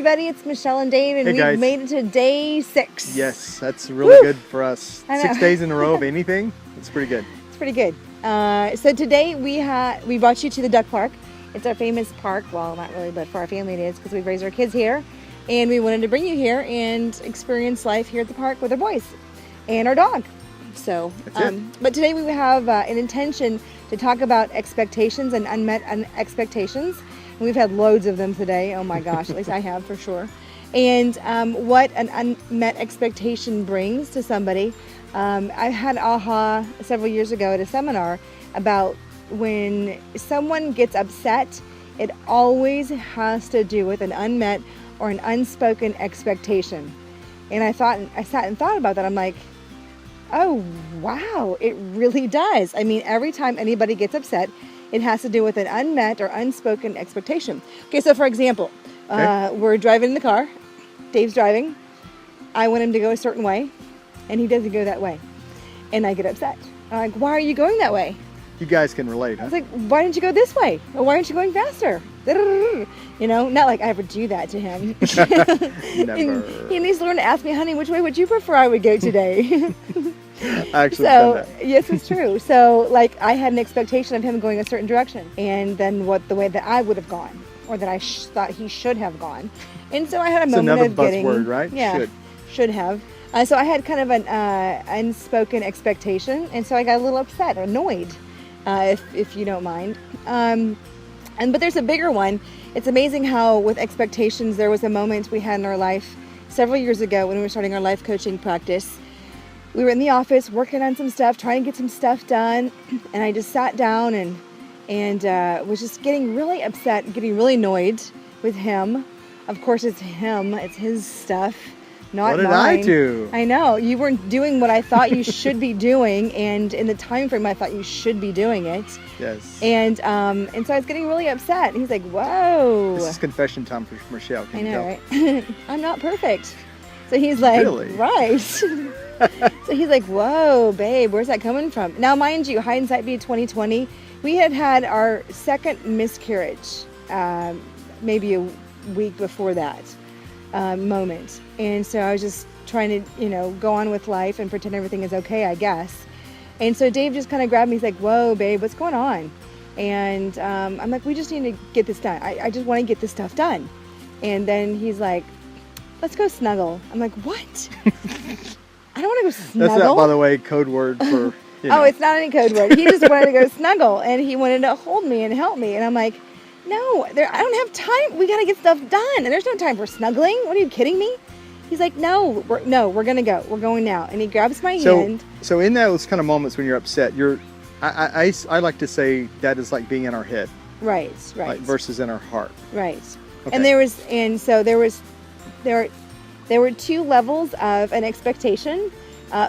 everybody. It's Michelle and Dave, and Hey, we've guys. made it to day 6. Yes, that's really good for us. I know. 6 days in a row of anything, it's pretty good. It's pretty good. So today we brought you to the duck park. It's our famous park. Well, not really, but for our family it is, because we've raised our kids here. And we wanted to bring you here and experience life here at the park with our boys and our dog. So, but today we have an intention to talk about expectations and unmet expectations. And we've had loads of them today. Oh my gosh, at least I have for sure. And what an unmet expectation brings to somebody. I had aha several years ago at a seminar about when someone gets upset, it always has to do with an unmet or an unspoken expectation. And I sat and thought about that. I'm like, oh wow, it really does. I mean, every time anybody gets upset, it has to do with an unmet or unspoken expectation. Okay, so for example, we're driving in the car. Dave's driving. I want him to go a certain way, and he doesn't go that way. And I get upset. I'm like, why are you going that way? You guys can relate, huh? I was like, why didn't you go this way? Or why aren't you going faster? You know, not like I ever do that to him. Never. He needs to learn to ask me, honey, which way would you prefer I would go today? I actually done that. Yes, it's true. So, like, I had an expectation of him going a certain direction, and then the way that I would have gone, or that I thought he should have gone. And so I had a moment of getting... It's another buzzword, right? Yeah, should have. So I had kind of an unspoken expectation, and so I got a little upset, or annoyed, if you don't mind. But there's a bigger one. It's amazing how with expectations, there was a moment we had in our life several years ago when we were starting our life coaching practice. We were in the office working on some stuff, trying to get some stuff done, and I just sat down and was just getting really upset, getting really annoyed with him. Of course, it's him. It's his stuff. Not what did mine. I do? I know. You weren't doing what I thought you should be doing, and in the time frame I thought you should be doing it. Yes. And so I was getting really upset. And he's like, whoa. This is confession time for Michelle. I know, right? I'm not perfect. So he's like, really? Right. So he's like, whoa, babe, where's that coming from? Now, mind you, hindsight be 2020, we had our second miscarriage, maybe a week before that moment. And so I was just trying to, go on with life and pretend everything is okay, I guess. And so Dave just kind of grabbed me. He's like, whoa, babe, what's going on? And I'm like, we just need to get this done. I just want to get this stuff done. And then he's like, let's go snuggle. I'm like, what? I don't want to go snuggle. That's not, by the way, code word for, Oh, it's not any code word. He just wanted to go snuggle, and he wanted to hold me and help me. And I'm like, no, I don't have time. We got to get stuff done. And there's no time for snuggling. What are you kidding me? He's like, we're going to go. We're going now. And he grabs my hand. So in those kind of moments when you're upset, I like to say that is like being in our head. Right. Like versus in our heart. Right. Okay. And there were two levels of an expectation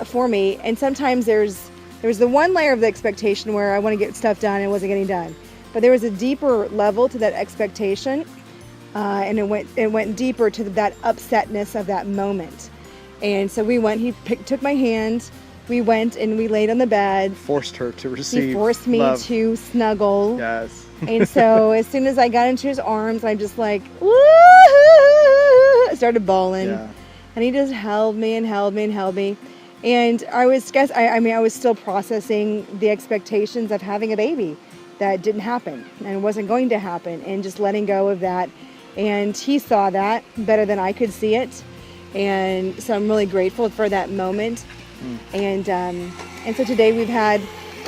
for me. And sometimes there's the one layer of the expectation where I want to get stuff done and it wasn't getting done. But there was a deeper level to that expectation, and it went deeper to that upsetness of that moment. And so we went. He took my hand. We went and we laid on the bed. Forced her to receive. He forced me love. to snuggle. Yes. And so as soon as I got into his arms, I'm just like, woo! I started bawling. Yeah. And he just held me and held me and held me. And I was still processing the expectations of having a baby that didn't happen and wasn't going to happen, and just letting go of that. And he saw that better than I could see it. And so I'm really grateful for that moment. And so today we've had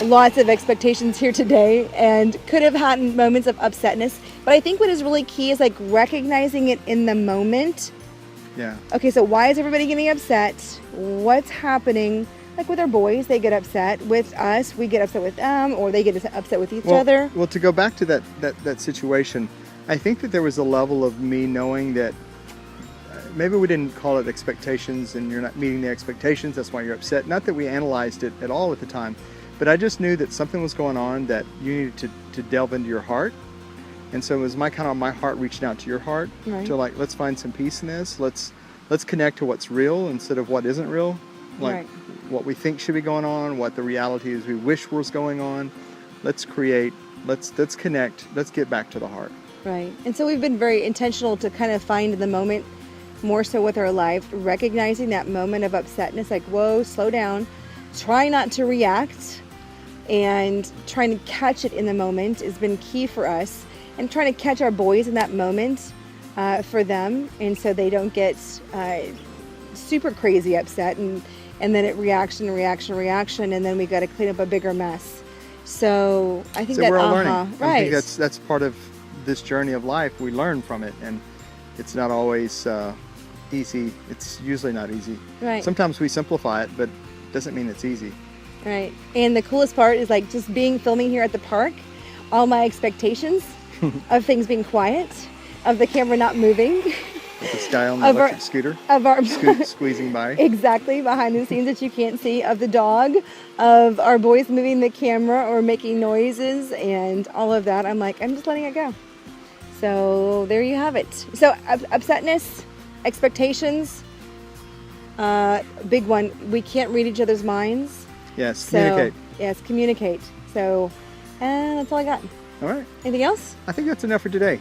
lots of expectations here today, and could have had moments of upsetness. But I think what is really key is like recognizing it in the moment. Yeah. Okay, so why is everybody getting upset? What's happening? Like with our boys, they get upset. With us, we get upset with them, or they get upset with each other. Well, to go back to that situation, I think that there was a level of me knowing that maybe we didn't call it expectations, and you're not meeting the expectations, that's why you're upset. Not that we analyzed it at all at the time, but I just knew that something was going on that you needed to delve into your heart. And so it was my heart reaching out to your heart, right. To like, let's find some peace in this. Let's connect to what's real instead of what isn't real. Like right. What we think should be going on, what the reality is we wish was going on. Let's create, let's connect, let's get back to the heart. Right. And so we've been very intentional to kind of find the moment more so with our life, recognizing that moment of upsetness, like, whoa, slow down, try not to react, and trying to catch it in the moment has been key for us, and trying to catch our boys in that moment for them, and so they don't get super crazy upset, and then it reaction, and then we got to clean up a bigger mess. So I think so that we're all learning. Right. I think that's part of this journey of life. We learn from it, and it's not always easy. It's usually not easy. Right. Sometimes we simplify it, but it doesn't mean it's easy. Right. And the coolest part is like just filming here at the park, all my expectations of things being quiet, of the camera not moving. With this guy on the electric scooter of our squeezing by. Exactly, behind the scenes that you can't see, of the dog, of our boys moving the camera or making noises and all of that. I'm like, I'm just letting it go. So there you have it. So upsetness, expectations, big one. We can't read each other's minds. Yes, communicate. Yes, communicate. So, and that's all I got. All right. Anything else? I think that's enough for today.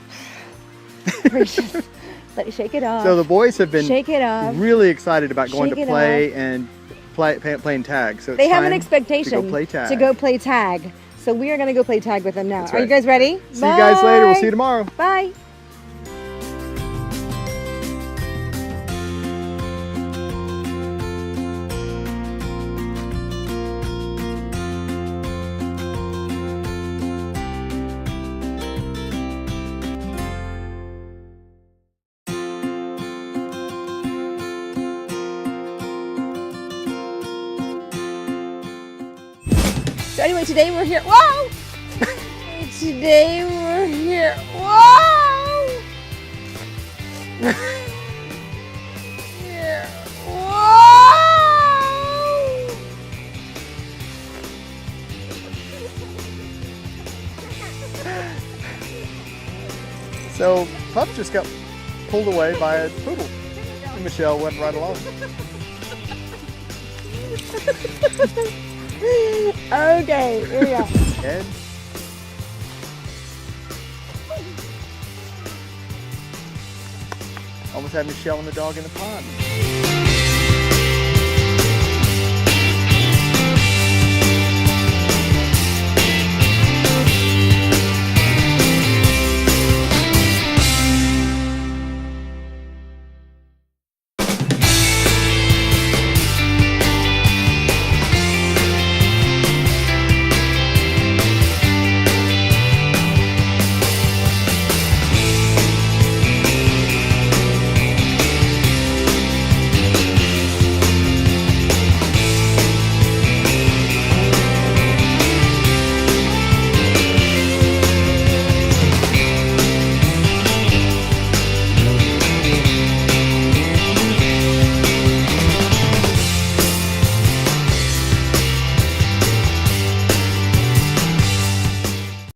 Gracious. Let it shake it off. So the boys have been shake it off. really excited about going Shake to it play and playing tag. So they it's have an time expectation to go play tag. So we are going to go play tag with them now. That's Are you right. guys ready? See you guys later. We'll see you tomorrow. Bye. So anyway, today we're here. Whoa! Today we're here. Whoa! Here. Whoa! So Pup just got pulled away by a poodle. And Michelle went right along. Okay, here we go. Ed. Almost had Michelle and the dog in the pond.